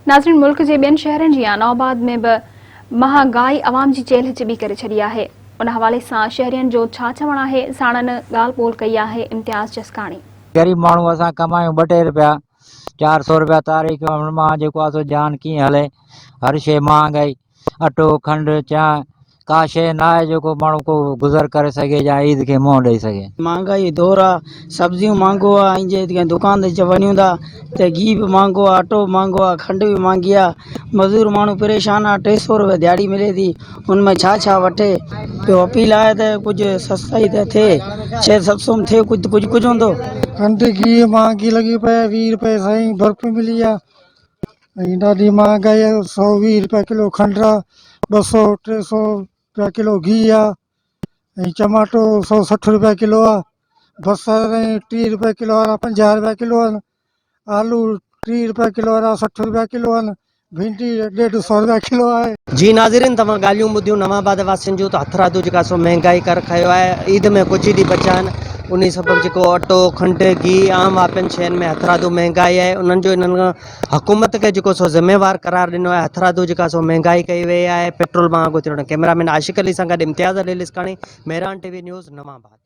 नाज़रीन, मुल्क के ॿियनि शहरनि जी नौबाद में भी महागाई अवाम की चेल चिबी करे छड़ी है। उन हवाले से शहरियन जो छा चवण है, साणन ॻाल्हि ॿोल कई है इम्तियाज़ जसकाणी। गरीब मानू असा कमायूं 2 रुपया 400 रुपया तारीख़ मां जेको आहे सो जान कीअं हले। हर शइ महांगाई, अटो खंड चांहि का शइ ना आहे जेको माण्हू को गुज़र करे सघे या ईद के मुंहुं ॾेई सघे। महंगाई दौर आ, सब्जियूं महंगो आ, जे दुकान ते वञूं था त घी भी महंगो आ, अटो महंगो आ, खंड भी महंगी आ। मजदूर माण्हू परेशान आ। 300 रुपया दिहाड़ी मिले थी, उनमें छा वठे। तो अपील आहे त कुछ सस्ताई त थे, 600-700 में थे कुछ हूंदो। खंड घी महंगी लगी पे 20 रुपए साईं बर्फ मिली आ। ॾाढी महंगाई है। 120 रुपया किलो खंड आ, 200-300 रुपया किलो घी आ। टमाटो 160 रुपया किलो आ। बसर 30 रुपया किलो वारा 50 रुपया किलो आहिनि। आलू 30 रुपया किलो वारा 60 रुपया किलो आहिनि। भिंडी 150 रुपया किलो आहे। जी नाज़रीन, तव्हां ॻाल्हियूं ॿुधियूं नवाबाद वासियुनि जूं। त हथरादू जेका सो महंगाई कर रखियो आहे। ईद में कुछ ॾींहं बचा आहिनि, उन सबब जेको अटो खंड घी आम आहे, 5 शयुनि में हथरादू महंगाई आहे। उन्हनि जो इन्हनि हुकूमत खे जेको सो ज़िम्मेवार करार ॾिनो आहे। हथरादू जेका सो महंगाई कई वई आहे, पेट्रोल महांगो थियो। कैमरामैन आशिक अली सां गॾु इम्तियाज़ अली लिस्काणी, मेहरान टीवी न्यूज़ नवाबाद।